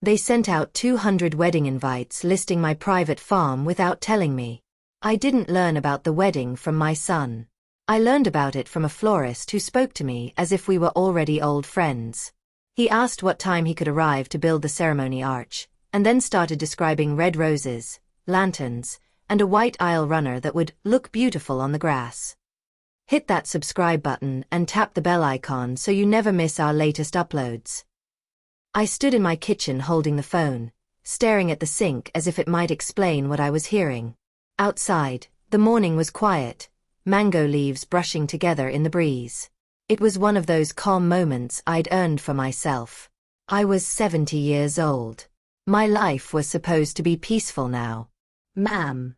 They sent out 200 wedding invites listing my private farm without telling me. I didn't learn about the wedding from my son. I learned about it from a florist who spoke to me as if we were already old friends. He asked what time he could arrive to build the ceremony arch, and then started describing red roses, lanterns, and a white aisle runner that would look beautiful on the grass. Hit that subscribe button and tap the bell icon so you never miss our latest uploads. I stood in my kitchen holding the phone, staring at the sink as if it might explain what I was hearing. Outside, the morning was quiet, mango leaves brushing together in the breeze. It was one of those calm moments I'd earned for myself. I was 70 years old. My life was supposed to be peaceful now. "Ma'am,"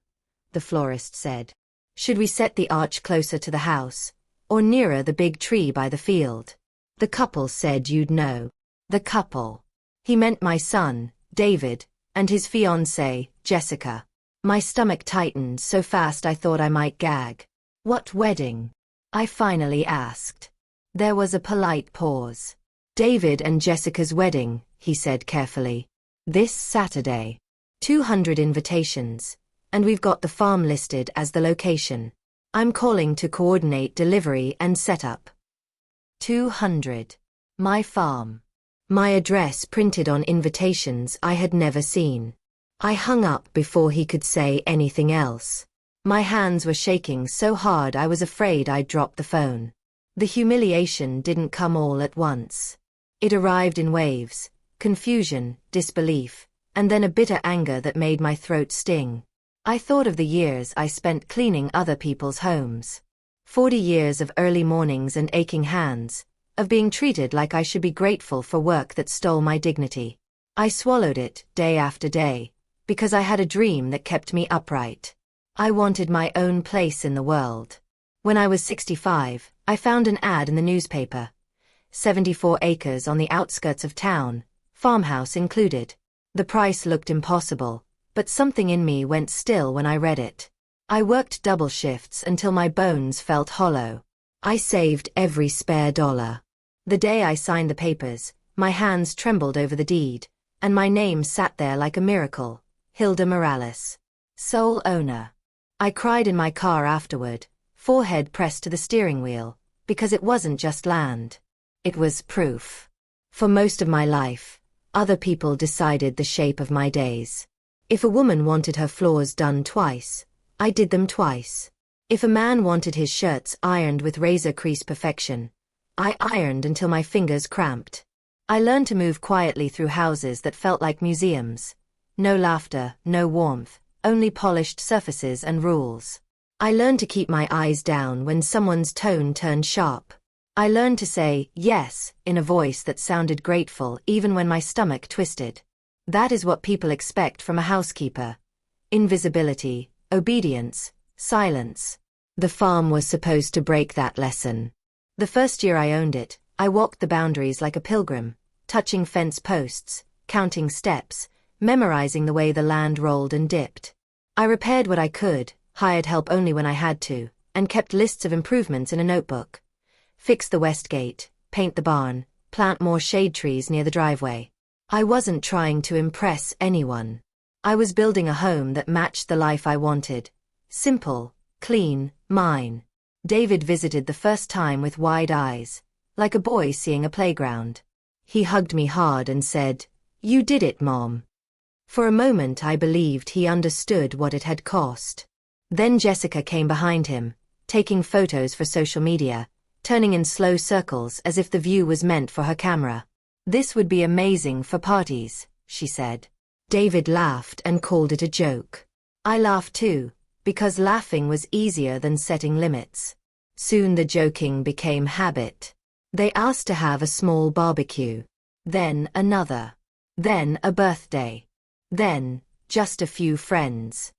the florist said, "should we set the arch closer to the house, or nearer the big tree by the field?" The couple said you'd know. The couple. He meant my son, David, and his fiancée, Jessica. My stomach tightened so fast I thought I might gag. "What wedding?" I finally asked. There was a polite pause. "David and Jessica's wedding," he said carefully. "This Saturday. 200 invitations, and we've got the farm listed as the location. I'm calling to coordinate delivery and setup." 200. My farm. My address printed on invitations I had never seen. I hung up before he could say anything else. My hands were shaking so hard I was afraid I'd drop the phone. The humiliation didn't come all at once. It arrived in waves, confusion, disbelief, and then a bitter anger that made my throat sting. I thought of the years I spent cleaning other people's homes. 40 years of early mornings and aching hands, of being treated like I should be grateful for work that stole my dignity. I swallowed it, day after day, because I had a dream that kept me upright. I wanted my own place in the world. When I was 65, I found an ad in the newspaper. 74 acres on the outskirts of town, farmhouse included. The price looked impossible, but something in me went still when I read it. I worked double shifts until my bones felt hollow. I saved every spare dollar. The day I signed the papers, my hands trembled over the deed, and my name sat there like a miracle. Hilda Morales. Sole owner. I cried in my car afterward, forehead pressed to the steering wheel, because it wasn't just land. It was proof. For most of my life, other people decided the shape of my days. If a woman wanted her floors done twice, I did them twice. If a man wanted his shirts ironed with razor crease perfection, I ironed until my fingers cramped. I learned to move quietly through houses that felt like museums. No laughter, no warmth, only polished surfaces and rules. I learned to keep my eyes down when someone's tone turned sharp. I learned to say yes in a voice that sounded grateful even when my stomach twisted. That is what people expect from a housekeeper. Invisibility, obedience, silence. The farm was supposed to break that lesson. The first year I owned it, I walked the boundaries like a pilgrim, touching fence posts, counting steps, memorizing the way the land rolled and dipped. I repaired what I could, hired help only when I had to, and kept lists of improvements in a notebook. Fix the west gate, paint the barn, plant more shade trees near the driveway. I wasn't trying to impress anyone. I was building a home that matched the life I wanted. Simple, clean, mine. David visited the first time with wide eyes, like a boy seeing a playground. He hugged me hard and said, "You did it, Mom." For a moment I believed he understood what it had cost. Then Jessica came behind him, taking photos for social media, turning in slow circles as if the view was meant for her camera. "This would be amazing for parties," she said. David laughed and called it a joke. I laughed too, because laughing was easier than setting limits. Soon the joking became habit. They asked to have a small barbecue. Then another. Then a birthday. Then, just a few friends.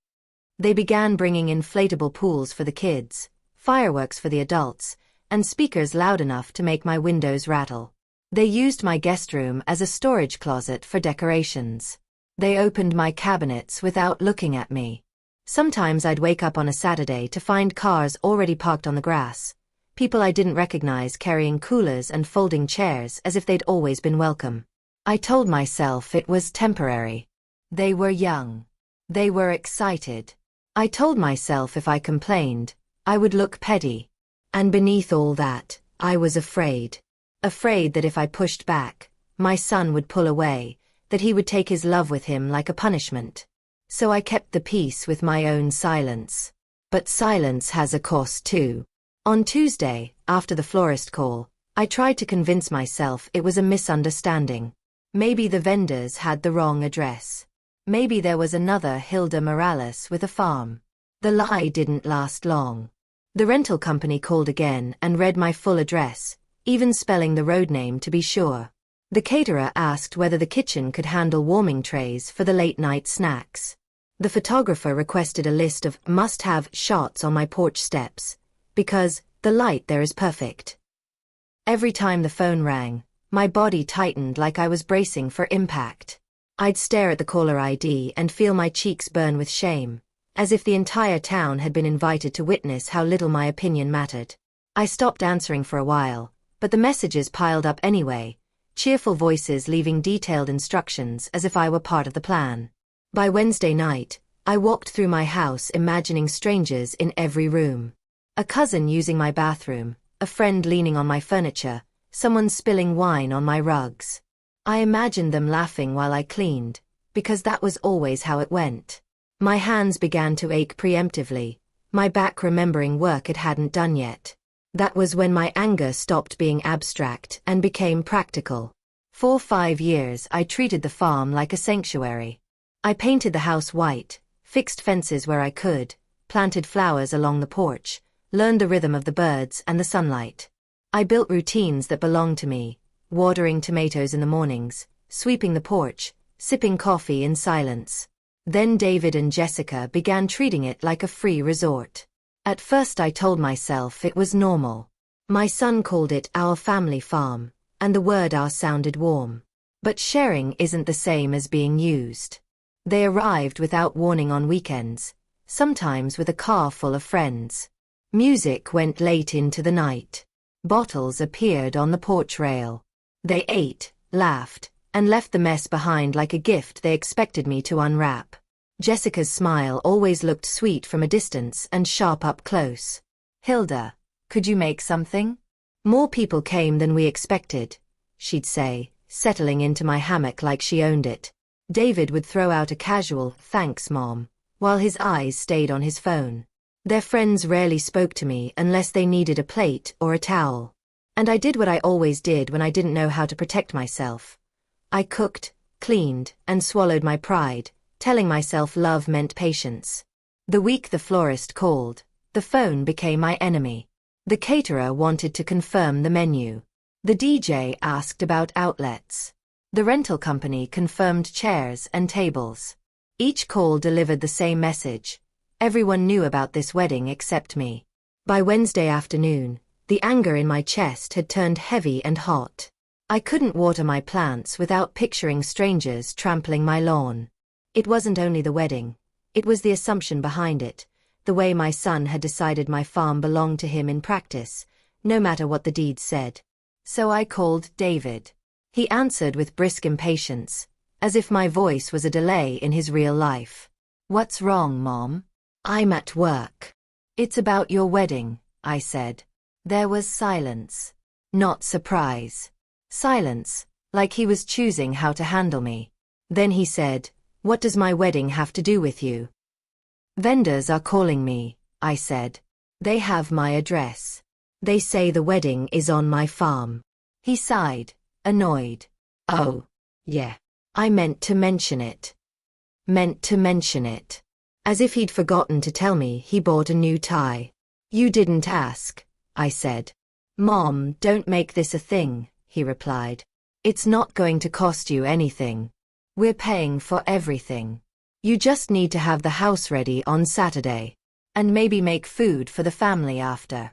They began bringing inflatable pools for the kids, fireworks for the adults, and speakers loud enough to make my windows rattle. They used my guest room as a storage closet for decorations. They opened my cabinets without looking at me. Sometimes I'd wake up on a Saturday to find cars already parked on the grass, people I didn't recognize carrying coolers and folding chairs as if they'd always been welcome. I told myself it was temporary. They were young. They were excited. I told myself if I complained, I would look petty. And beneath all that, I was afraid. Afraid that if I pushed back, my son would pull away, that he would take his love with him like a punishment. So I kept the peace with my own silence. But silence has a cost too. On Tuesday, after the florist call, I tried to convince myself it was a misunderstanding. Maybe the vendors had the wrong address. Maybe there was another Hilda Morales with a farm. The lie didn't last long. The rental company called again and read my full address, even spelling the road name to be sure. The caterer asked whether the kitchen could handle warming trays for the late-night snacks. The photographer requested a list of must-have shots on my porch steps, because the light there is perfect. Every time the phone rang, my body tightened like I was bracing for impact. I'd stare at the caller ID and feel my cheeks burn with shame, as if the entire town had been invited to witness how little my opinion mattered. I stopped answering for a while, but the messages piled up anyway, cheerful voices leaving detailed instructions as if I were part of the plan. By Wednesday night, I walked through my house imagining strangers in every room. A cousin using my bathroom, a friend leaning on my furniture, someone spilling wine on my rugs. I imagined them laughing while I cleaned, because that was always how it went. My hands began to ache preemptively, my back remembering work it hadn't done yet. That was when my anger stopped being abstract and became practical. For 5 years I treated the farm like a sanctuary. I painted the house white, fixed fences where I could, planted flowers along the porch, learned the rhythm of the birds and the sunlight. I built routines that belonged to me, watering tomatoes in the mornings, sweeping the porch, sipping coffee in silence. Then David and Jessica began treating it like a free resort. At first I told myself it was normal. My son called it our family farm, and the word "our" sounded warm. But sharing isn't the same as being used. They arrived without warning on weekends, sometimes with a car full of friends. Music went late into the night. Bottles appeared on the porch rail. They ate, laughed, and left the mess behind like a gift they expected me to unwrap. Jessica's smile always looked sweet from a distance and sharp up close. "Hilda, could you make something?" "More people came than we expected," she'd say, settling into my hammock like she owned it. David would throw out a casual, "Thanks, Mom," while his eyes stayed on his phone. Their friends rarely spoke to me unless they needed a plate or a towel. And I did what I always did when I didn't know how to protect myself. I cooked, cleaned, and swallowed my pride, telling myself love meant patience. The week the florist called, the phone became my enemy. The caterer wanted to confirm the menu. The DJ asked about outlets. The rental company confirmed chairs and tables. Each call delivered the same message. Everyone knew about this wedding except me. By Wednesday afternoon, the anger in my chest had turned heavy and hot. I couldn't water my plants without picturing strangers trampling my lawn. It wasn't only the wedding. It was the assumption behind it, the way my son had decided my farm belonged to him in practice, no matter what the deed said. So I called David. He answered with brisk impatience, as if my voice was a delay in his real life. "What's wrong, Mom?" "I'm at work." "It's about your wedding," I said. There was silence. Not surprise. Silence, like he was choosing how to handle me. Then he said, "What does my wedding have to do with you?" "Vendors are calling me," I said. "They have my address. They say the wedding is on my farm." He sighed, annoyed. "Oh, yeah. I meant to mention it." Meant to mention it. As if he'd forgotten to tell me he bought a new tie. "You didn't ask," I said. "Mom, don't make this a thing," he replied. "It's not going to cost you anything. We're paying for everything. You just need to have the house ready on Saturday. And maybe make food for the family after."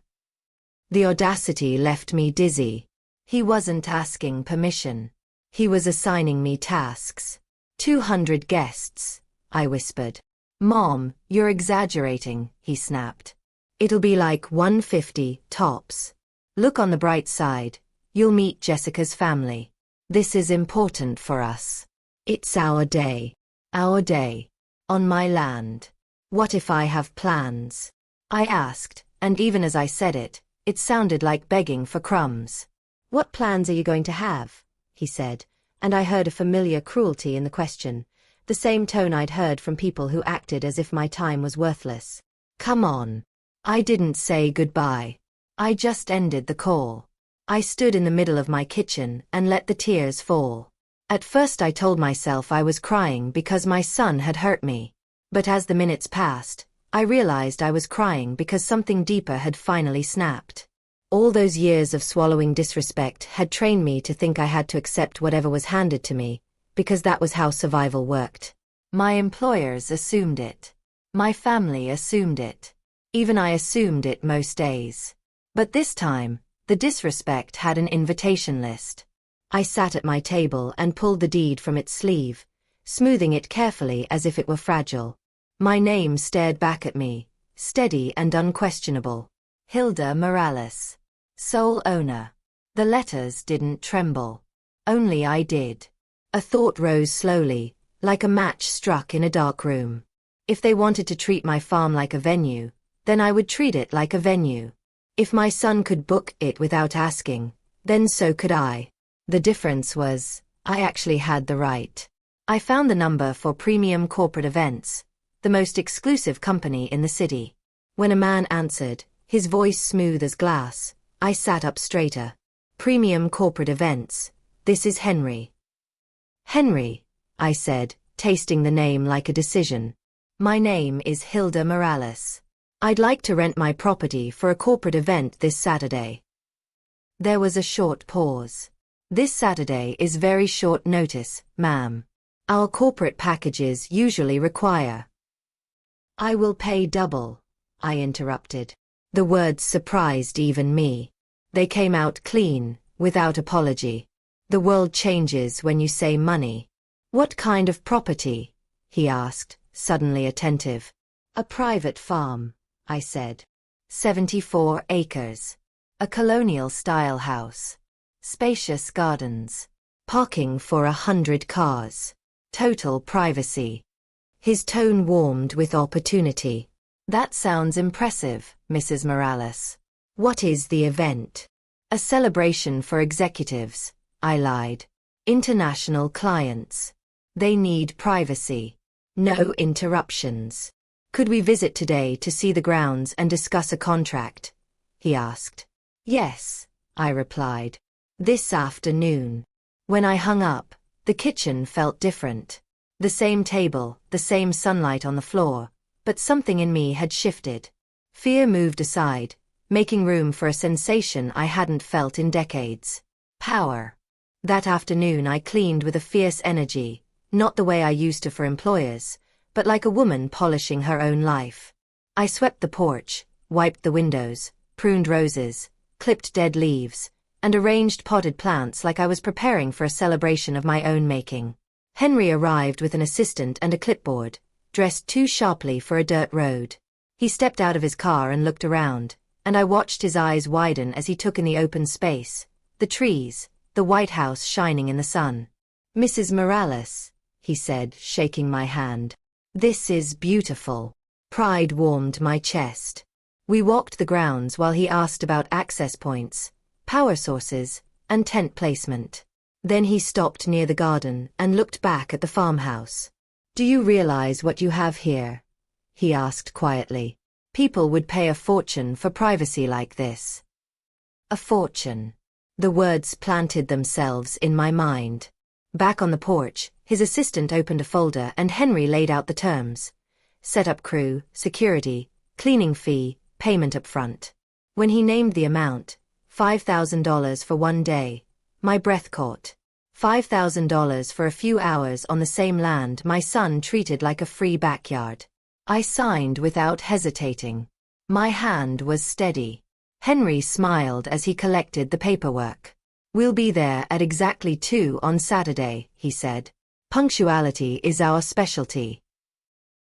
The audacity left me dizzy. He wasn't asking permission. He was assigning me tasks. 200 guests, I whispered. "Mom, you're exaggerating," he snapped. "It'll be like 150, tops. Look on the bright side. You'll meet Jessica's family. This is important for us. It's our day. Our day. On my land. What if I have plans? I asked, and even as I said it, it sounded like begging for crumbs. What plans are you going to have? He said, and I heard a familiar cruelty in the question, the same tone I'd heard from people who acted as if my time was worthless. Come on. I didn't say goodbye. I just ended the call. I stood in the middle of my kitchen and let the tears fall. At first I told myself I was crying because my son had hurt me. But as the minutes passed, I realized I was crying because something deeper had finally snapped. All those years of swallowing disrespect had trained me to think I had to accept whatever was handed to me, because that was how survival worked. My employers assumed it. My family assumed it. Even I assumed it most days. But this time, the disrespect had an invitation list. I sat at my table and pulled the deed from its sleeve, smoothing it carefully as if it were fragile. My name stared back at me, steady and unquestionable. Hilda Morales. Sole owner. The letters didn't tremble. Only I did. A thought rose slowly, like a match struck in a dark room. If they wanted to treat my farm like a venue, then I would treat it like a venue. If my son could book it without asking, then so could I. The difference was, I actually had the right. I found the number for Premium Corporate Events, the most exclusive company in the city. When a man answered, his voice smooth as glass, I sat up straighter. Premium Corporate Events, this is Henry. Henry, I said, tasting the name like a decision. My name is Hilda Morales. I'd like to rent my property for a corporate event this Saturday. There was a short pause. This Saturday is very short notice, ma'am. Our corporate packages usually require. I will pay double, I interrupted. The words surprised even me. They came out clean, without apology. The world changes when you say money. What kind of property? He asked, suddenly attentive. A private farm, I said. 74 acres. A colonial-style house. Spacious gardens. Parking for 100 cars. Total privacy. His tone warmed with opportunity. That sounds impressive, Mrs. Morales. What is the event? A celebration for executives, I lied. International clients. They need privacy. No interruptions. Could we visit today to see the grounds and discuss a contract? He asked. Yes, I replied. This afternoon. When I hung up, the kitchen felt different. The same table, the same sunlight on the floor, but something in me had shifted. Fear moved aside, making room for a sensation I hadn't felt in decades. Power. That afternoon I cleaned with a fierce energy, not the way I used to for employers, but like a woman polishing her own life. I swept the porch, wiped the windows, pruned roses, clipped dead leaves, and arranged potted plants like I was preparing for a celebration of my own making. Henry arrived with an assistant and a clipboard, dressed too sharply for a dirt road. He stepped out of his car and looked around, and I watched his eyes widen as he took in the open space, the trees, the White House shining in the sun. Mrs. Morales, he said, shaking my hand. This is beautiful. Pride warmed my chest. We walked the grounds while he asked about access points, power sources, and tent placement. Then he stopped near the garden and looked back at the farmhouse. Do you realize what you have here? He asked quietly. People would pay a fortune for privacy like this. A fortune. The words planted themselves in my mind. Back on the porch, his assistant opened a folder and Henry laid out the terms. Setup crew, security, cleaning fee, payment up front. When he named the amount, $5,000 for one day, my breath caught. $5,000 for a few hours on the same land my son treated like a free backyard. I signed without hesitating. My hand was steady. Henry smiled as he collected the paperwork. We'll be there at exactly 2 on Saturday, he said. Punctuality is our specialty.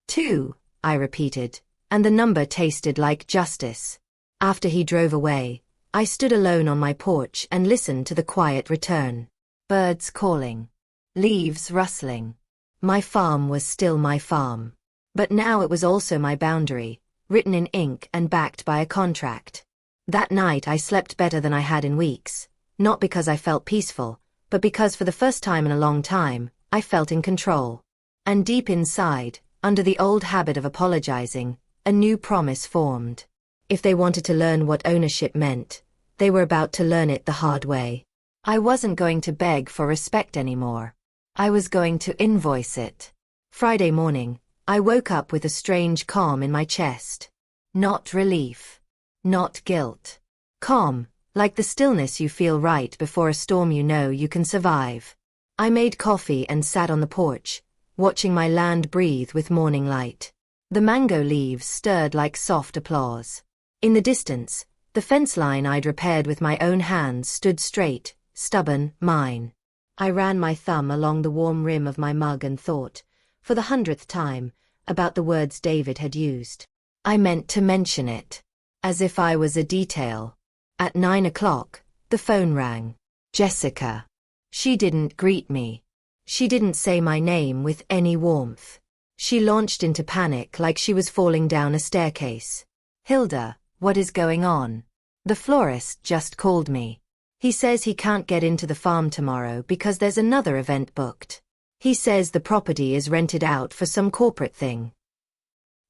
2, I repeated, and the number tasted like justice. After he drove away, I stood alone on my porch and listened to the quiet return. Birds calling. Leaves rustling. My farm was still my farm. But now it was also my boundary, written in ink and backed by a contract. That night I slept better than I had in weeks, not because I felt peaceful, but because for the first time in a long time, I felt in control. And deep inside, under the old habit of apologizing, a new promise formed. If they wanted to learn what ownership meant, they were about to learn it the hard way. I wasn't going to beg for respect anymore. I was going to invoice it. Friday morning, I woke up with a strange calm in my chest. Not relief. Not guilt. Calm, like the stillness you feel right before a storm you know you can survive. I made coffee and sat on the porch, watching my land breathe with morning light. The mango leaves stirred like soft applause. In the distance, the fence line I'd repaired with my own hands stood straight, stubborn, mine. I ran my thumb along the warm rim of my mug and thought, for the 100th time, about the words David had used. I meant to mention it. As if I was a detail. At 9 o'clock, the phone rang. Jessica. She didn't greet me. She didn't say my name with any warmth. She launched into panic like she was falling down a staircase. Hilda, what is going on? The florist just called me. He says he can't get into the farm tomorrow because there's another event booked. He says the property is rented out for some corporate thing.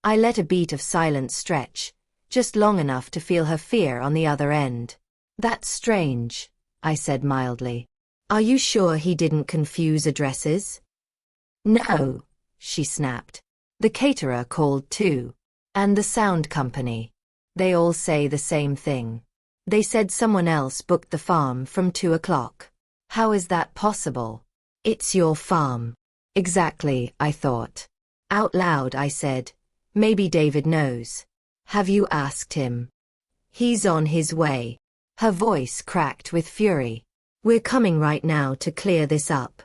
I let a beat of silence stretch, just long enough to feel her fear on the other end. That's strange, I said mildly. Are you sure he didn't confuse addresses? No, she snapped. The caterer called too. And the sound company. They all say the same thing. They said someone else booked the farm from 2 o'clock. How is that possible? It's your farm. Exactly, I thought. Out loud I said, maybe David knows. Have you asked him? He's on his way. Her voice cracked with fury. We're coming right now to clear this up.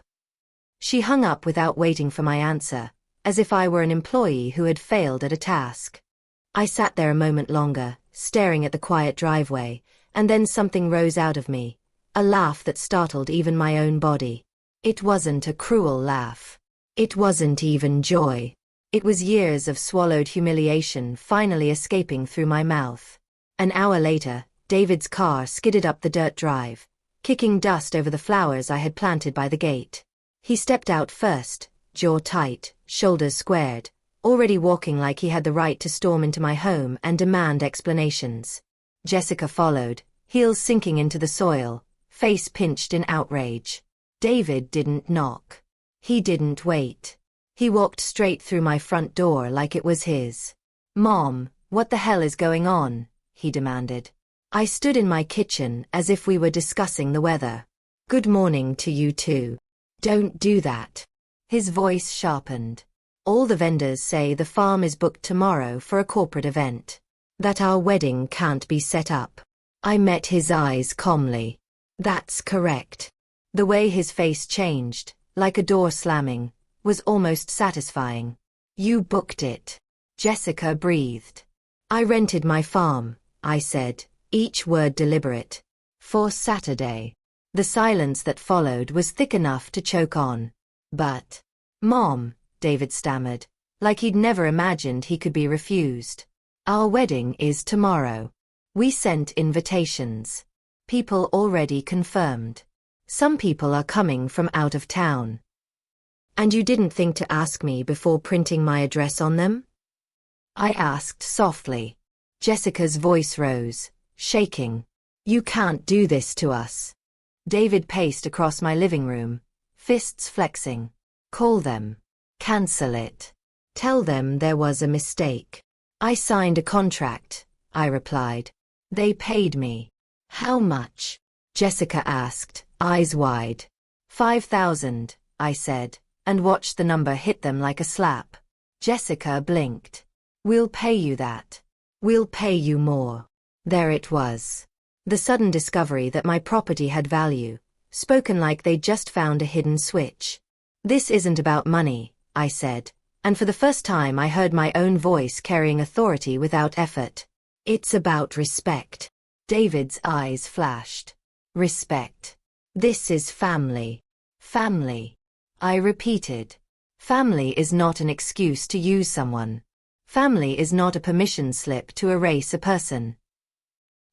She hung up without waiting for my answer, as if I were an employee who had failed at a task. I sat there a moment longer, staring at the quiet driveway, and then something rose out of me, a laugh that startled even my own body. It wasn't a cruel laugh. It wasn't even joy. It was years of swallowed humiliation finally escaping through my mouth. An hour later, David's car skidded up the dirt drive, kicking dust over the flowers I had planted by the gate. He stepped out first, jaw tight, shoulders squared, already walking like he had the right to storm into my home and demand explanations. Jessica followed, heels sinking into the soil, face pinched in outrage. David didn't knock. He didn't wait. He walked straight through my front door like it was his. Mom, what the hell is going on? He demanded. I stood in my kitchen as if we were discussing the weather. Good morning to you too. Don't do that. His voice sharpened. All the vendors say the farm is booked tomorrow for a corporate event. That our wedding can't be set up. I met his eyes calmly. That's correct. The way his face changed, like a door slamming, was almost satisfying. You booked it. Jessica breathed. I rented my farm, I said, each word deliberate. For Saturday. The silence that followed was thick enough to choke on. But, Mom, David stammered, like he'd never imagined he could be refused. Our wedding is tomorrow. We sent invitations. People already confirmed. Some people are coming from out of town. And you didn't think to ask me before printing my address on them? I asked softly. Jessica's voice rose, shaking. You can't do this to us. David paced across my living room, fists flexing. Call them. Cancel it. Tell them there was a mistake. I signed a contract, I replied. They paid me. How much? Jessica asked, eyes wide. 5,000, I said, and watched the number hit them like a slap. Jessica blinked. We'll pay you that. We'll pay you more. There it was. The sudden discovery that my property had value, spoken like they'd just found a hidden switch. This isn't about money, I said, and for the first time I heard my own voice carrying authority without effort. It's about respect. David's eyes flashed. Respect. This is family. Family. I repeated. Family is not an excuse to use someone. Family is not a permission slip to erase a person.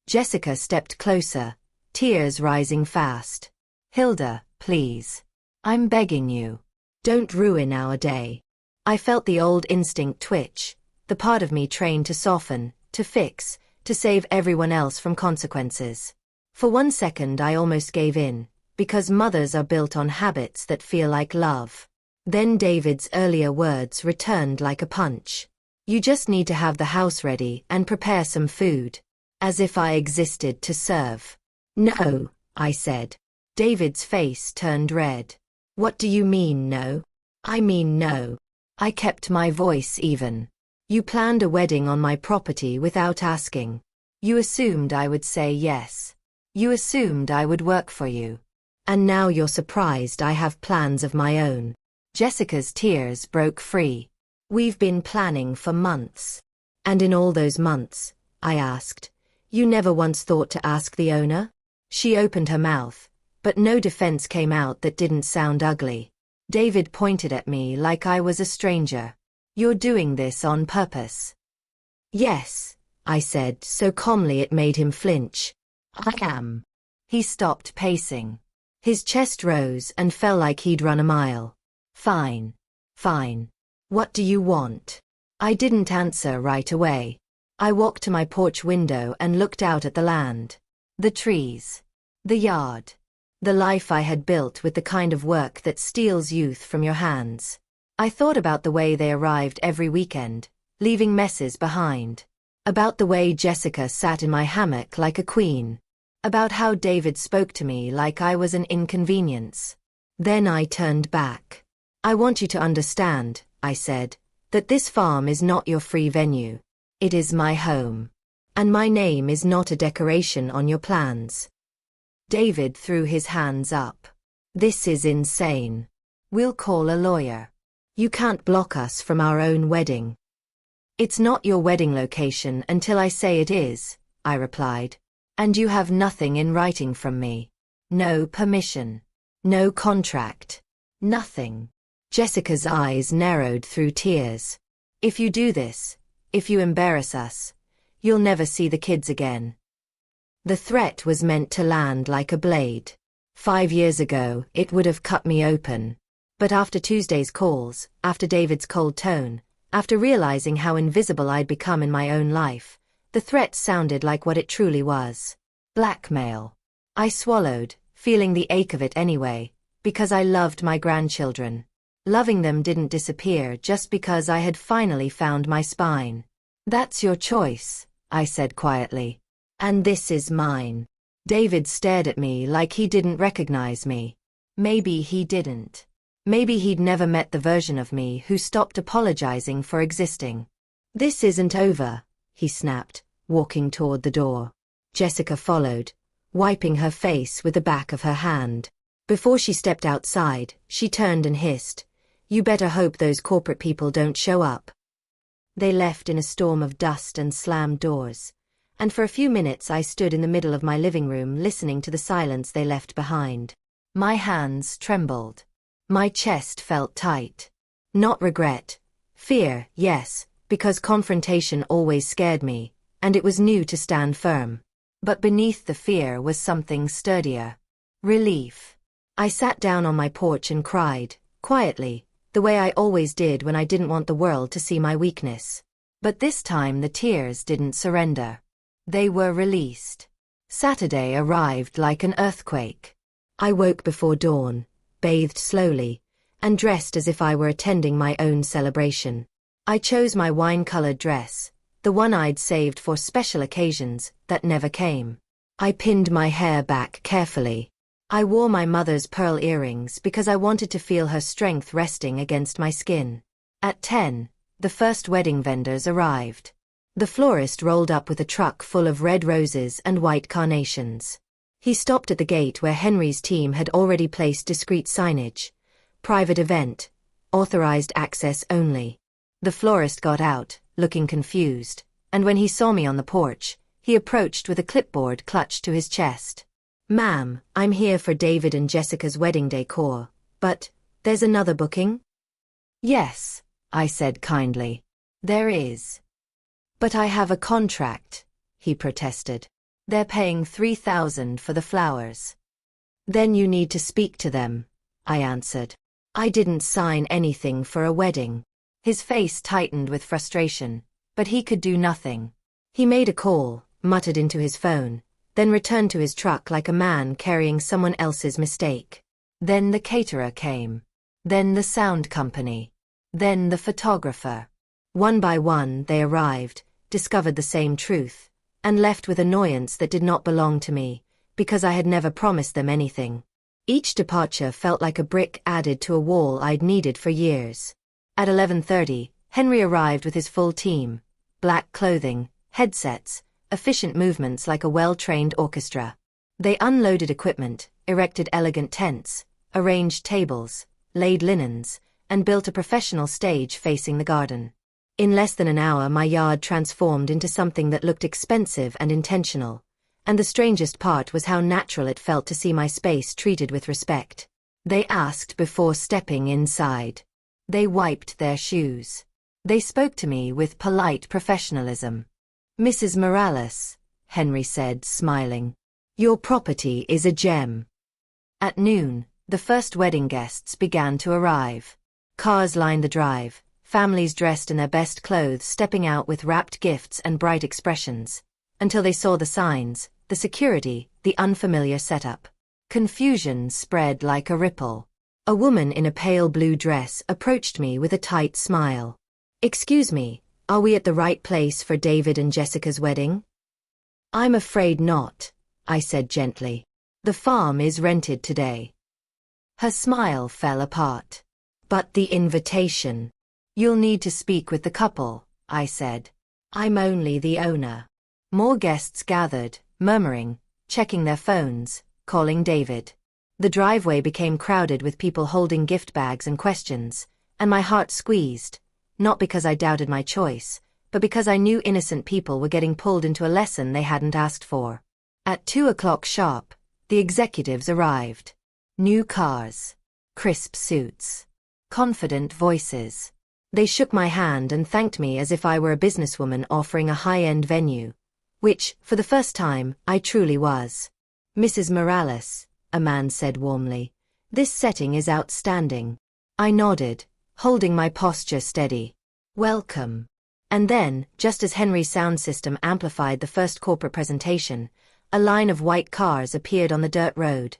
Jessica stepped closer, tears rising fast. Hilda, please. I'm begging you. Don't ruin our day. I felt the old instinct twitch, the part of me trained to soften, to fix, to save everyone else from consequences. For 1 second I almost gave in, because mothers are built on habits that feel like love. Then David's earlier words returned like a punch. You just need to have the house ready and prepare some food. As if I existed to serve. No, I said. David's face turned red. What do you mean no? I mean no. I kept my voice even. You planned a wedding on my property without asking. You assumed I would say yes. You assumed I would work for you. And now you're surprised I have plans of my own. Jessica's tears broke free. We've been planning for months. And in all those months, I asked, you never once thought to ask the owner? She opened her mouth, but no defense came out that didn't sound ugly. David pointed at me like I was a stranger. You're doing this on purpose. Yes, I said so calmly it made him flinch. I am. He stopped pacing. His chest rose and fell like he'd run a mile. Fine. Fine. What do you want? I didn't answer right away. I walked to my porch window and looked out at the land. The trees. The yard. The life I had built with the kind of work that steals youth from your hands. I thought about the way they arrived every weekend, leaving messes behind. About the way Jessica sat in my hammock like a queen. About how David spoke to me like I was an inconvenience. Then I turned back. I want you to understand, I said, that this farm is not your free venue. It is my home. And my name is not a decoration on your plans. David threw his hands up. This is insane. We'll call a lawyer. You can't block us from our own wedding. It's not your wedding location until I say it is, I replied. And you have nothing in writing from me. No permission. No contract. Nothing. Jessica's eyes narrowed through tears. If you do this, if you embarrass us, you'll never see the kids again. The threat was meant to land like a blade. 5 years ago, it would have cut me open. But after Tuesday's calls, after David's cold tone, after realizing how invisible I'd become in my own life, the threat sounded like what it truly was. Blackmail. I swallowed, feeling the ache of it anyway, because I loved my grandchildren. Loving them didn't disappear just because I had finally found my spine. That's your choice, I said quietly. And this is mine. David stared at me like he didn't recognize me. Maybe he didn't. Maybe he'd never met the version of me who stopped apologizing for existing. This isn't over, he snapped, walking toward the door. Jessica followed, wiping her face with the back of her hand. Before she stepped outside, she turned and hissed, "You better hope those corporate people don't show up." They left in a storm of dust and slammed doors. And for a few minutes I stood in the middle of my living room listening to the silence they left behind. My hands trembled. My chest felt tight. Not regret. Fear, yes, because confrontation always scared me, and it was new to stand firm. But beneath the fear was something sturdier. Relief. I sat down on my porch and cried, quietly, the way I always did when I didn't want the world to see my weakness. But this time the tears didn't surrender. They were released. Saturday arrived like an earthquake. I woke before dawn, bathed slowly, and dressed as if I were attending my own celebration. I chose my wine-colored dress, the one I'd saved for special occasions that never came. I pinned my hair back carefully. I wore my mother's pearl earrings because I wanted to feel her strength resting against my skin. At 10, the first wedding vendors arrived. The florist rolled up with a truck full of red roses and white carnations. He stopped at the gate where Henry's team had already placed discreet signage. Private event. Authorized access only. The florist got out, looking confused, and when he saw me on the porch, he approached with a clipboard clutched to his chest. "Ma'am, I'm here for David and Jessica's wedding decor. But, there's another booking? Yes, I said kindly. There is. But I have a contract, he protested. They're paying $3,000 for the flowers. Then you need to speak to them, I answered. I didn't sign anything for a wedding. His face tightened with frustration, but he could do nothing. He made a call, muttered into his phone, then returned to his truck like a man carrying someone else's mistake. Then the caterer came. Then the sound company. Then the photographer. One by one they arrived, discovered the same truth, and left with annoyance that did not belong to me, because I had never promised them anything. Each departure felt like a brick added to a wall I'd needed for years. At 11:30, Henry arrived with his full team. Black clothing, headsets, efficient movements like a well-trained orchestra. They unloaded equipment, erected elegant tents, arranged tables, laid linens, and built a professional stage facing the garden. In less than an hour my yard transformed into something that looked expensive and intentional, and the strangest part was how natural it felt to see my space treated with respect. They asked before stepping inside. They wiped their shoes. They spoke to me with polite professionalism. Mrs. Morales, Henry said, smiling. Your property is a gem. At noon, the first wedding guests began to arrive. Cars lined the drive, families dressed in their best clothes stepping out with wrapped gifts and bright expressions, until they saw the signs, the security, the unfamiliar setup. Confusion spread like a ripple. A woman in a pale blue dress approached me with a tight smile. Excuse me, are we at the right place for David and Jessica's wedding? I'm afraid not, I said gently. The farm is rented today. Her smile fell apart. But the invitation. You'll need to speak with the couple, I said. I'm only the owner. More guests gathered, murmuring, checking their phones, calling David. The driveway became crowded with people holding gift bags and questions, and my heart squeezed, not because I doubted my choice, but because I knew innocent people were getting pulled into a lesson they hadn't asked for. At 2:00 sharp, the executives arrived. New cars. Crisp suits. Confident voices. They shook my hand and thanked me as if I were a businesswoman offering a high-end venue, which, for the first time, I truly was. Mrs. Morales, a man said warmly, this setting is outstanding. I nodded, holding my posture steady. Welcome. And then, just as Henry's sound system amplified the first corporate presentation, a line of white cars appeared on the dirt road.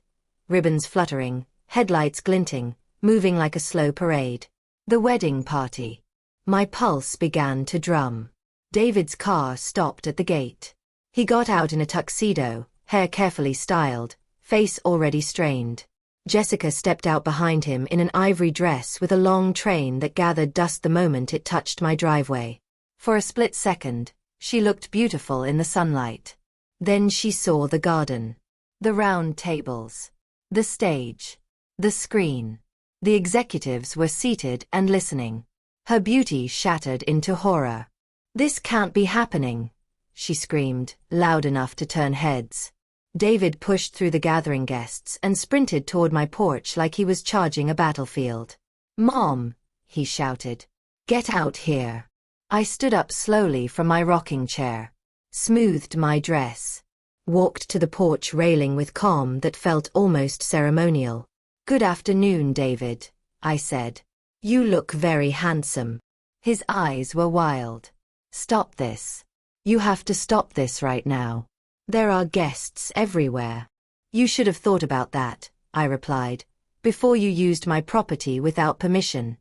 Ribbons fluttering, headlights glinting, moving like a slow parade. The wedding party. My pulse began to drum. David's car stopped at the gate. He got out in a tuxedo, hair carefully styled, face already strained. Jessica stepped out behind him in an ivory dress with a long train that gathered dust the moment it touched my driveway. For a split second, she looked beautiful in the sunlight. Then she saw the garden. The round tables. The stage. The screen. The executives were seated and listening. Her beauty shattered into horror. This can't be happening, she screamed, loud enough to turn heads. David pushed through the gathering guests and sprinted toward my porch like he was charging a battlefield. Mom, he shouted. Get out here. I stood up slowly from my rocking chair, smoothed my dress, walked to the porch railing with calm that felt almost ceremonial. Good afternoon, David, I said. You look very handsome. His eyes were wild. Stop this. You have to stop this right now. There are guests everywhere. You should have thought about that, I replied, before you used my property without permission.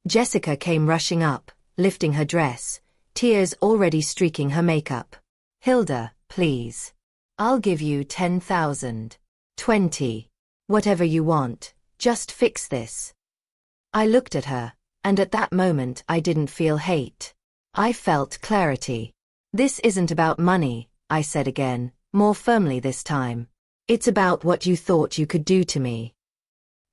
Jessica came rushing up, lifting her dress, tears already streaking her makeup. Hilda, please. I'll give you 10,000. 20. Whatever you want, just fix this. I looked at her, and at that moment I didn't feel hate. I felt clarity. This isn't about money, I said again, more firmly this time. It's about what you thought you could do to me.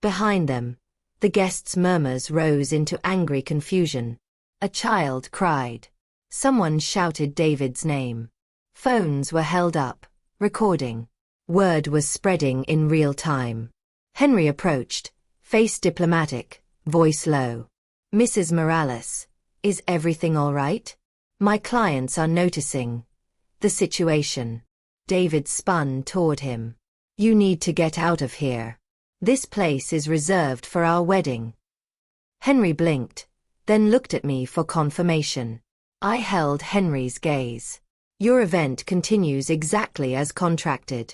Behind them, the guests' murmurs rose into angry confusion. A child cried. Someone shouted David's name. Phones were held up, recording. Word was spreading in real time. Henry approached, Face diplomatic, voice low. Mrs. Morales, is everything all right? My clients are noticing the situation. David spun toward him. You need to get out of here. This place is reserved for our wedding. Henry blinked, then looked at me for confirmation. I held Henry's gaze. Your event continues exactly as contracted.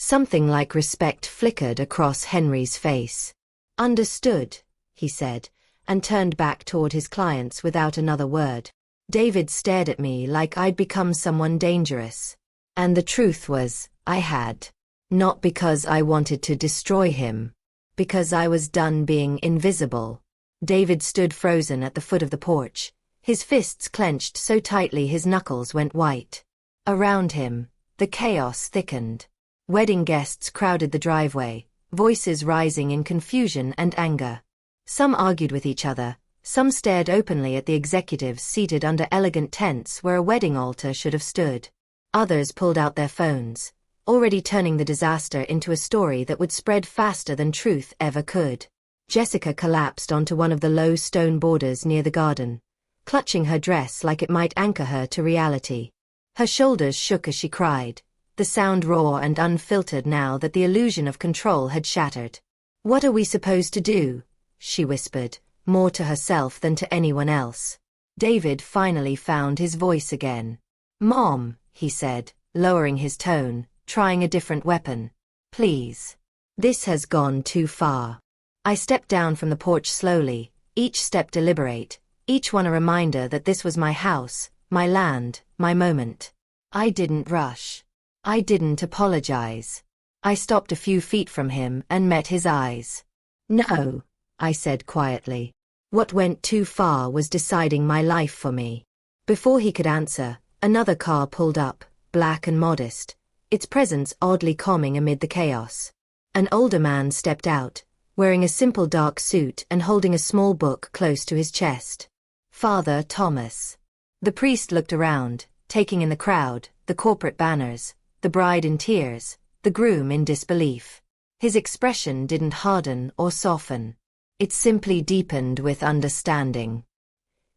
Something like respect flickered across Henry's face. Understood, he said, and turned back toward his clients without another word. David stared at me like I'd become someone dangerous. And the truth was, I had. Not because I wanted to destroy him. Because I was done being invisible. David stood frozen at the foot of the porch, his fists clenched so tightly his knuckles went white. Around him, the chaos thickened. Wedding guests crowded the driveway, voices rising in confusion and anger. Some argued with each other, some stared openly at the executives seated under elegant tents where a wedding altar should have stood. Others pulled out their phones, already turning the disaster into a story that would spread faster than truth ever could. Jessica collapsed onto one of the low stone borders near the garden, clutching her dress like it might anchor her to reality. Her shoulders shook as she cried, the sound raw and unfiltered now that the illusion of control had shattered. What are we supposed to do? She whispered, more to herself than to anyone else. David finally found his voice again. Mom, he said, lowering his tone, trying a different weapon. Please. This has gone too far. I stepped down from the porch slowly, each step deliberate, each one a reminder that this was my house, my land, my moment. I didn't rush. I didn't apologize. I stopped a few feet from him and met his eyes. No, I said quietly. What went too far was deciding my life for me. Before he could answer, another car pulled up, black and modest, its presence oddly calming amid the chaos. An older man stepped out, wearing a simple dark suit and holding a small book close to his chest. Father Thomas. The priest looked around, taking in the crowd, the corporate banners, the bride in tears, the groom in disbelief. His expression didn't harden or soften. It simply deepened with understanding.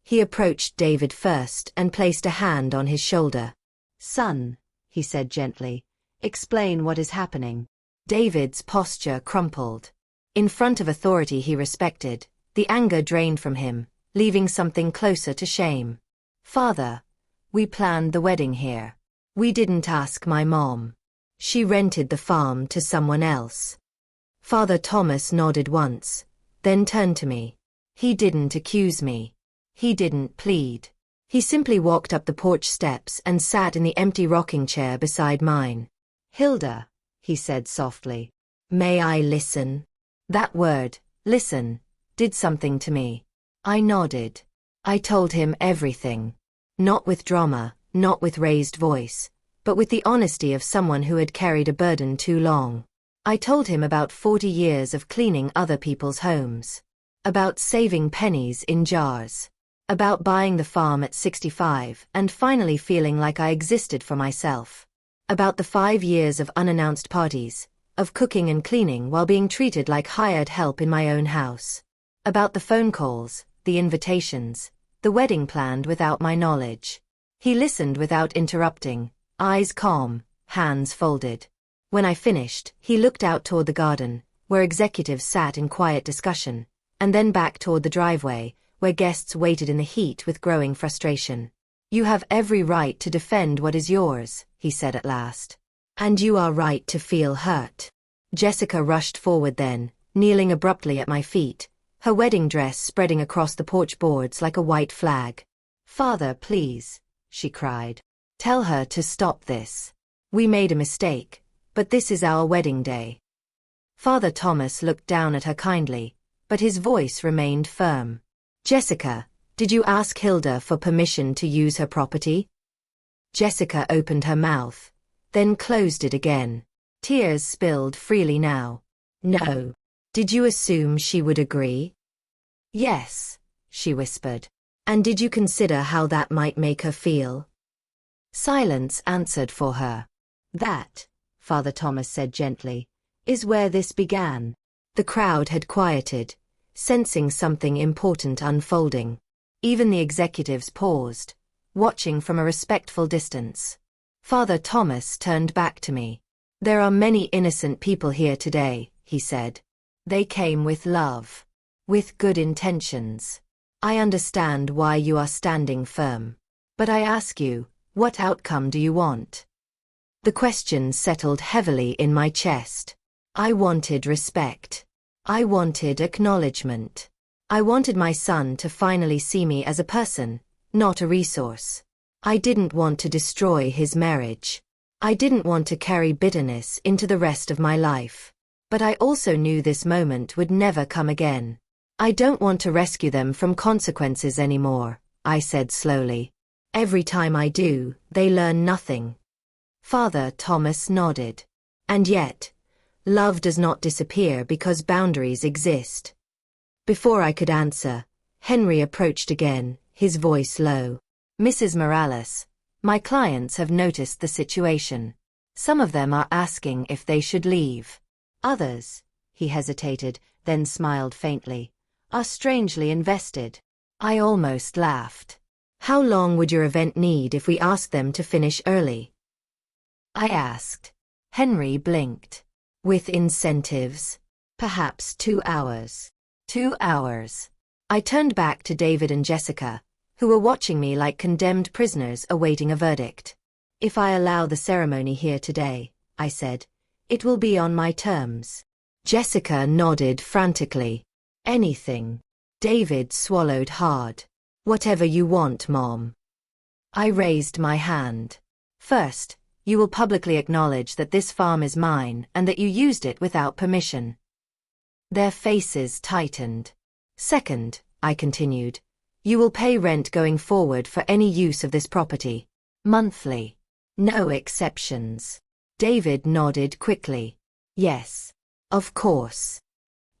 He approached David first and placed a hand on his shoulder. Son, he said gently, explain what is happening. David's posture crumpled. In front of authority he respected, the anger drained from him, leaving something closer to shame. Father, we planned the wedding here. We didn't ask my mom. She rented the farm to someone else. Father Thomas nodded once, then turned to me. He didn't accuse me. He didn't plead. He simply walked up the porch steps and sat in the empty rocking chair beside mine. Hilda, he said softly, may I listen? That word, listen, did something to me. I nodded. I told him everything. Not with drama, not with raised voice, but with the honesty of someone who had carried a burden too long. I told him about 40 years of cleaning other people's homes. About saving pennies in jars. About buying the farm at 65 and finally feeling like I existed for myself. About the 5 years of unannounced parties, of cooking and cleaning while being treated like hired help in my own house. About the phone calls, the invitations, the wedding planned without my knowledge. He listened without interrupting, eyes calm, hands folded. When I finished, he looked out toward the garden, where executives sat in quiet discussion, and then back toward the driveway, where guests waited in the heat with growing frustration. You have every right to defend what is yours, he said at last. And you are right to feel hurt. Jessica rushed forward then, kneeling abruptly at my feet, her wedding dress spreading across the porch boards like a white flag. Father, please, she cried. Tell her to stop this. We made a mistake, but this is our wedding day. Father Thomas looked down at her kindly, but his voice remained firm. Jessica, did you ask Hilda for permission to use her property? Jessica opened her mouth, then closed it again. Tears spilled freely now. No. Did you assume she would agree? Yes, she whispered. And did you consider how that might make her feel? Silence answered for her. That, Father Thomas said gently, is where this began. The crowd had quieted, sensing something important unfolding. Even the executives paused, watching from a respectful distance. Father Thomas turned back to me. "There are many innocent people here today," he said. "They came with love, with good intentions. I understand why you are standing firm. But I ask you, what outcome do you want?" The question settled heavily in my chest. I wanted respect. I wanted acknowledgement. I wanted my son to finally see me as a person, not a resource. I didn't want to destroy his marriage. I didn't want to carry bitterness into the rest of my life. But I also knew this moment would never come again. "I don't want to rescue them from consequences anymore," I said slowly. "Every time I do, they learn nothing." Father Thomas nodded. "And yet, love does not disappear because boundaries exist." Before I could answer, Henry approached again, his voice low. "Mrs. Morales, my clients have noticed the situation. Some of them are asking if they should leave. Others," he hesitated, then smiled faintly, "are strangely invested." I almost laughed. "How long would your event need if we asked them to finish early?" I asked. Henry blinked. "With incentives? Perhaps 2 hours. 2 hours. I turned back to David and Jessica, who were watching me like condemned prisoners awaiting a verdict. "If I allow the ceremony here today," I said, "it will be on my terms." Jessica nodded frantically. "Anything." David swallowed hard. "Whatever you want, Mom." I raised my hand. "First, you will publicly acknowledge that this farm is mine and that you used it without permission." Their faces tightened. "Second," I continued, "you will pay rent going forward for any use of this property. Monthly. No exceptions." David nodded quickly. "Yes. Of course."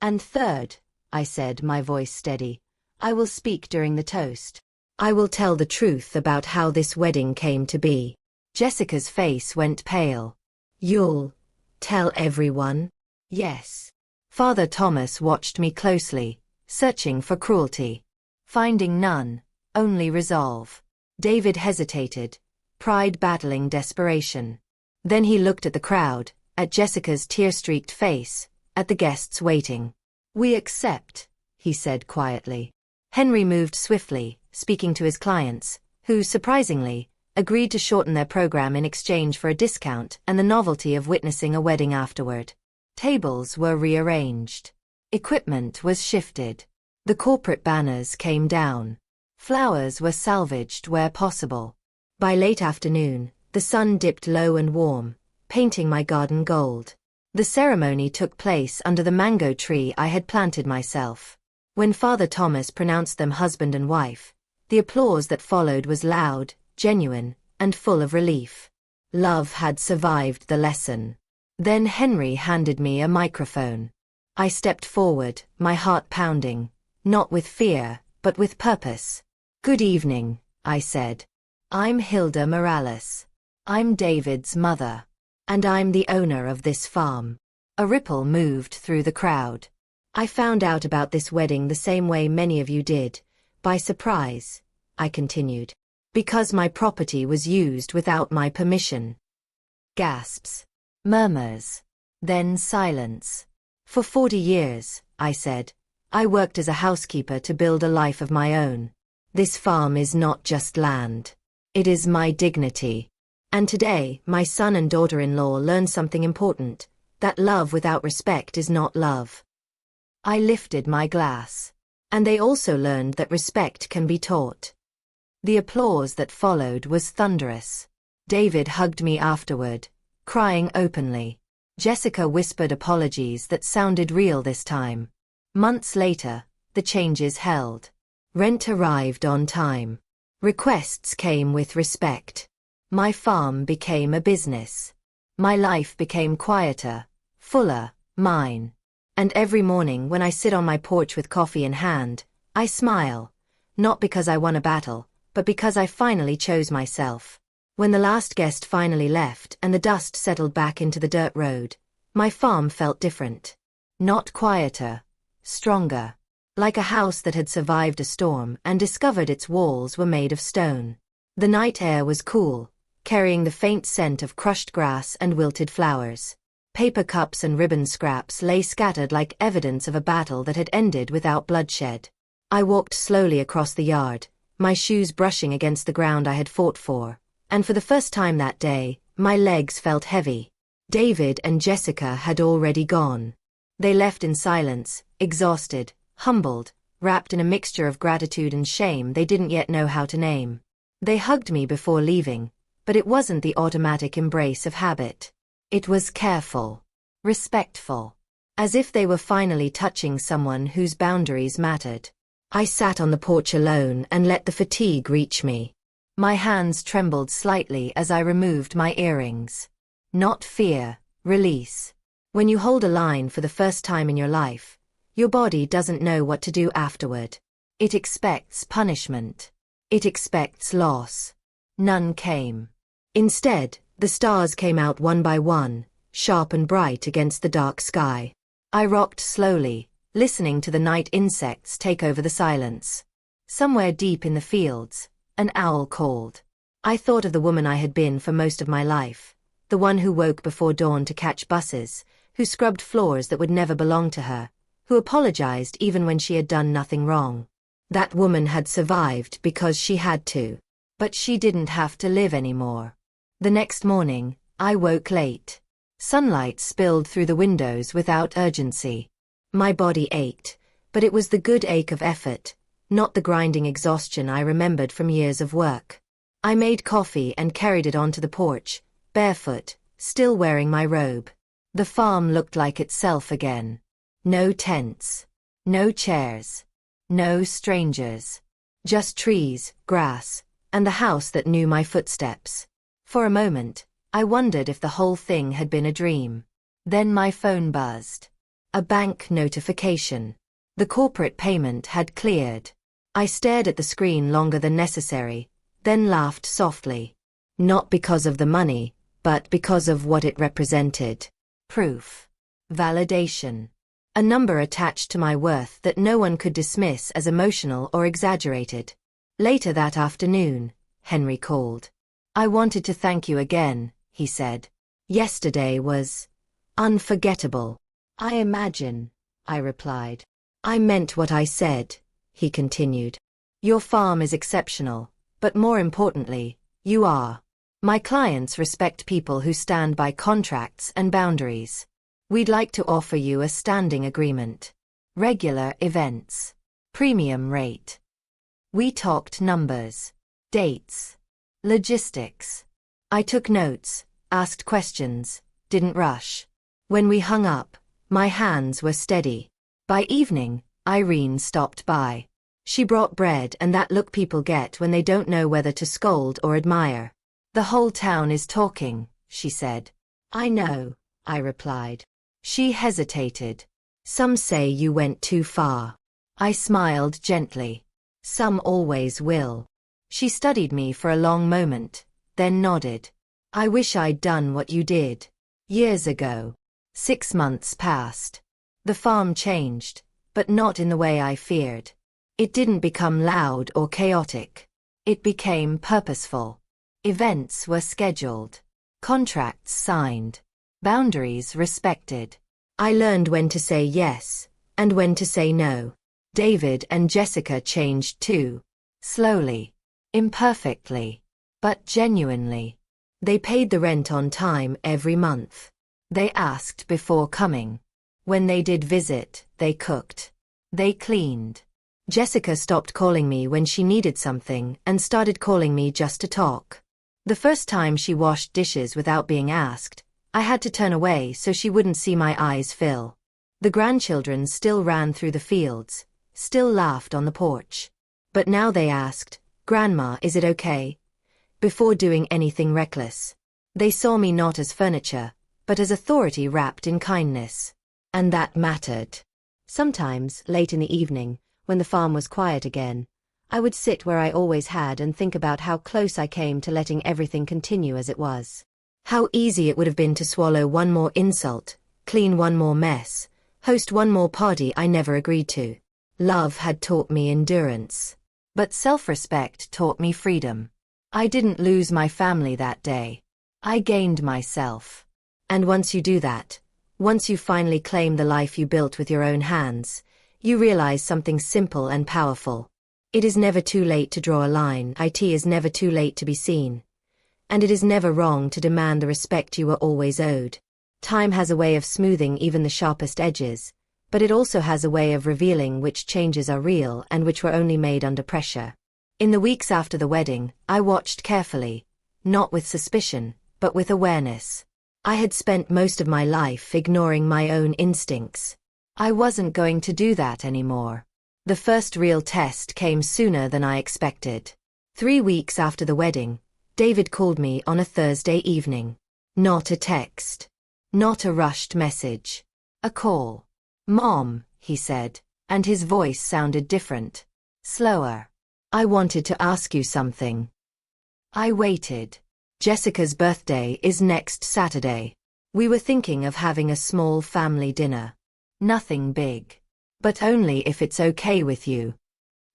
"And third," I said, my voice steady, "I will speak during the toast. I will tell the truth about how this wedding came to be." Jessica's face went pale. "You'll tell everyone?" "Yes." Father Thomas watched me closely, searching for cruelty. Finding none, only resolve. David hesitated, pride battling desperation. Then he looked at the crowd, at Jessica's tear-streaked face, at the guests waiting. "We accept," he said quietly. Henry moved swiftly, speaking to his clients, who, surprisingly, agreed to shorten their program in exchange for a discount and the novelty of witnessing a wedding afterward. Tables were rearranged. Equipment was shifted. The corporate banners came down. Flowers were salvaged where possible. By late afternoon, the sun dipped low and warm, painting my garden gold. The ceremony took place under the mango tree I had planted myself. When Father Thomas pronounced them husband and wife, the applause that followed was loud, genuine, and full of relief. Love had survived the lesson. Then Henry handed me a microphone. I stepped forward, my heart pounding, not with fear, but with purpose. "Good evening," I said. "I'm Hilda Morales. I'm David's mother. And I'm the owner of this farm." A ripple moved through the crowd. "I found out about this wedding the same way many of you did, by surprise," I continued. "Because my property was used without my permission." Gasps. Murmurs. Then silence. "For 40 years, I said, I worked as a housekeeper to build a life of my own. This farm is not just land. It is my dignity. And today, my son and daughter-in-law learned something important, that love without respect is not love." I lifted my glass. "And they also learned that respect can be taught." The applause that followed was thunderous. David hugged me afterward, crying openly. Jessica whispered apologies that sounded real this time. Months later, the changes held. Rent arrived on time. Requests came with respect. My farm became a business. My life became quieter, fuller, mine. And every morning when I sit on my porch with coffee in hand, I smile, not because I won a battle, but because I finally chose myself. When the last guest finally left and the dust settled back into the dirt road, my farm felt different. Not quieter, stronger. Like a house that had survived a storm and discovered its walls were made of stone. The night air was cool, carrying the faint scent of crushed grass and wilted flowers. Paper cups and ribbon scraps lay scattered like evidence of a battle that had ended without bloodshed. I walked slowly across the yard, my shoes brushing against the ground I had fought for, and for the first time that day, my legs felt heavy. David and Jessica had already gone. They left in silence, exhausted, humbled, wrapped in a mixture of gratitude and shame they didn't yet know how to name. They hugged me before leaving, but it wasn't the automatic embrace of habit. It was careful, respectful, as if they were finally touching someone whose boundaries mattered. I sat on the porch alone and let the fatigue reach me. My hands trembled slightly as I removed my earrings. Not fear, release. When you hold a line for the first time in your life, your body doesn't know what to do afterward. It expects punishment. It expects loss. None came. Instead, the stars came out one by one, sharp and bright against the dark sky. I rocked slowly, listening to the night insects take over the silence. Somewhere deep in the fields, an owl called. I thought of the woman I had been for most of my life, the one who woke before dawn to catch buses, who scrubbed floors that would never belong to her, who apologized even when she had done nothing wrong. That woman had survived because she had to. But she didn't have to live anymore. The next morning, I woke late. Sunlight spilled through the windows without urgency. My body ached, but it was the good ache of effort, not the grinding exhaustion I remembered from years of work. I made coffee and carried it onto the porch, barefoot, still wearing my robe. The farm looked like itself again. No tents. No chairs. No strangers. Just trees, grass, and the house that knew my footsteps. For a moment, I wondered if the whole thing had been a dream. Then my phone buzzed. A bank notification. The corporate payment had cleared. I stared at the screen longer than necessary, then laughed softly. Not because of the money, but because of what it represented. Proof. Validation. A number attached to my worth that no one could dismiss as emotional or exaggerated. Later that afternoon, Henry called. I wanted to thank you again, he said. Yesterday was unforgettable. I imagine, I replied. I meant what I said, he continued. Your farm is exceptional, but more importantly, you are. My clients respect people who stand by contracts and boundaries. We'd like to offer you a standing agreement. Regular events. Premium rate. We talked numbers, dates, logistics. I took notes, asked questions, didn't rush. When we hung up, my hands were steady. By evening, Irene stopped by. She brought bread and that look people get when they don't know whether to scold or admire. The whole town is talking, she said. I know, I replied. She hesitated. Some say you went too far. I smiled gently. Some always will. She studied me for a long moment, then nodded. I wish I'd done what you did. Years ago. 6 months passed. The farm changed, but not in the way I feared. It didn't become loud or chaotic. It became purposeful. Events were scheduled. Contracts signed. Boundaries respected. I learned when to say yes, and when to say no. David and Jessica changed too. Slowly. Imperfectly. But genuinely. They paid the rent on time every month. They asked before coming. When they did visit, they cooked. They cleaned. Jessica stopped calling me when she needed something and started calling me just to talk. The first time she washed dishes without being asked, I had to turn away so she wouldn't see my eyes fill. The grandchildren still ran through the fields, still laughed on the porch. But now they asked, "Grandma, is it okay?" before doing anything reckless. They saw me not as furniture, but as authority wrapped in kindness. And that mattered. Sometimes, late in the evening, when the farm was quiet again, I would sit where I always had and think about how close I came to letting everything continue as it was. How easy it would have been to swallow one more insult, clean one more mess, Host one more party I never agreed to. Love had taught me endurance. But self-respect taught me freedom. I didn't lose my family that day. I gained myself. And once you do that, once you finally claim the life you built with your own hands, you realize something simple and powerful. It is never too late to draw a line. It is never too late to be seen. And it is never wrong to demand the respect you were always owed. Time has a way of smoothing even the sharpest edges, but it also has a way of revealing which changes are real and which were only made under pressure. In the weeks after the wedding, I watched carefully, not with suspicion, but with awareness. I had spent most of my life ignoring my own instincts. I wasn't going to do that anymore. The first real test came sooner than I expected. 3 weeks after the wedding, David called me on a Thursday evening. Not a text. Not a rushed message. A call. "Mom," he said, and his voice sounded different. Slower. "I wanted to ask you something." I waited. "Jessica's birthday is next Saturday. We were thinking of having a small family dinner. Nothing big. But only if it's okay with you."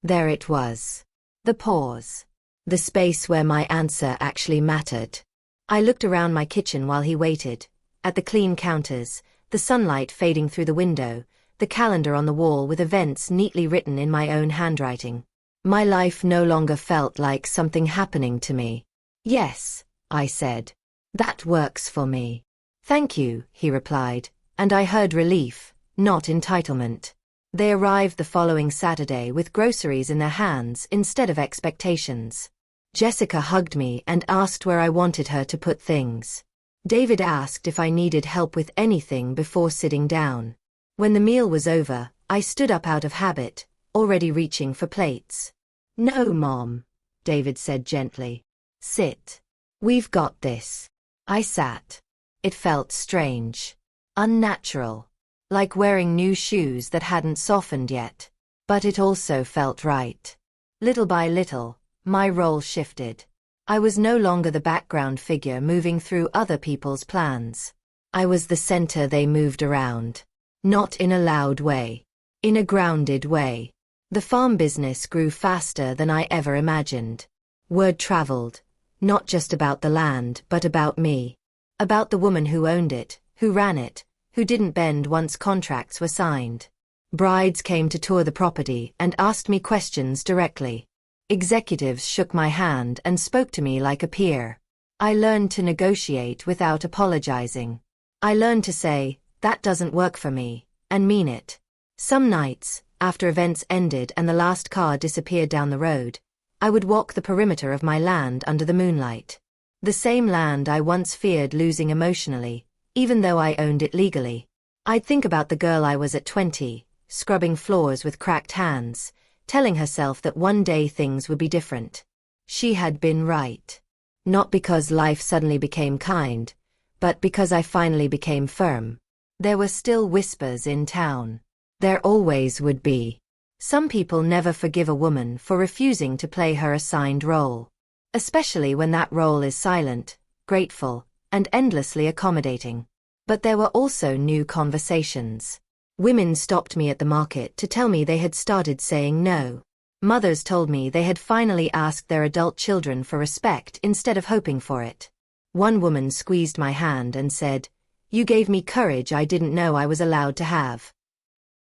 There it was. The pause. The space where my answer actually mattered. I looked around my kitchen while he waited, at the clean counters, the sunlight fading through the window, the calendar on the wall with events neatly written in my own handwriting. My life no longer felt like something happening to me. "Yes," I said. "That works for me." "Thank you," he replied, and I heard relief, not entitlement. They arrived the following Saturday with groceries in their hands instead of expectations. Jessica hugged me and asked where I wanted her to put things. David asked if I needed help with anything before sitting down. When the meal was over, I stood up out of habit, already reaching for plates. "No, Mom," David said gently. "Sit. We've got this." I sat. It felt strange. Unnatural. Like wearing new shoes that hadn't softened yet. But it also felt right. Little by little, my role shifted. I was no longer the background figure moving through other people's plans. I was the center they moved around. Not in a loud way. In a grounded way. The farm business grew faster than I ever imagined. Word traveled, not just about the land but about me. About the woman who owned it, who ran it, who didn't bend once contracts were signed. Brides came to tour the property and asked me questions directly. Executives shook my hand and spoke to me like a peer. I learned to negotiate without apologizing. I learned to say, "That doesn't work for me," and mean it. Some nights, after events ended and the last car disappeared down the road, I would walk the perimeter of my land under the moonlight. The same land I once feared losing emotionally, even though I owned it legally. I'd think about the girl I was at 20, scrubbing floors with cracked hands, telling herself that one day things would be different. She had been right. Not because life suddenly became kind, but because I finally became firm. There were still whispers in town. There always would be. Some people never forgive a woman for refusing to play her assigned role. Especially when that role is silent, grateful, and endlessly accommodating. But there were also new conversations. Women stopped me at the market to tell me they had started saying no. Mothers told me they had finally asked their adult children for respect instead of hoping for it. One woman squeezed my hand and said, "You gave me courage I didn't know I was allowed to have."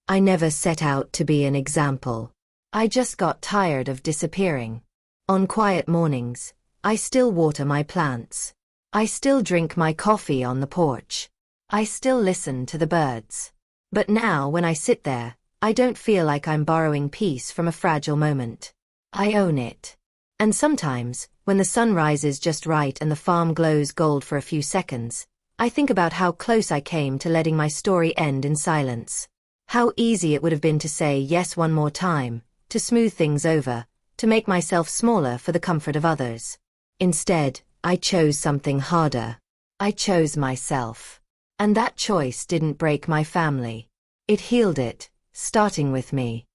I never set out to be an example. I just got tired of disappearing. On quiet mornings, I still water my plants. I still drink my coffee on the porch. I still listen to the birds. But now when I sit there, I don't feel like I'm borrowing peace from a fragile moment. I own it. And sometimes, when the sun rises just right and the farm glows gold for a few seconds, I think about how close I came to letting my story end in silence. How easy it would have been to say yes one more time, to smooth things over, to make myself smaller for the comfort of others. Instead, I chose something harder. I chose myself. And that choice didn't break my family. It healed it, starting with me.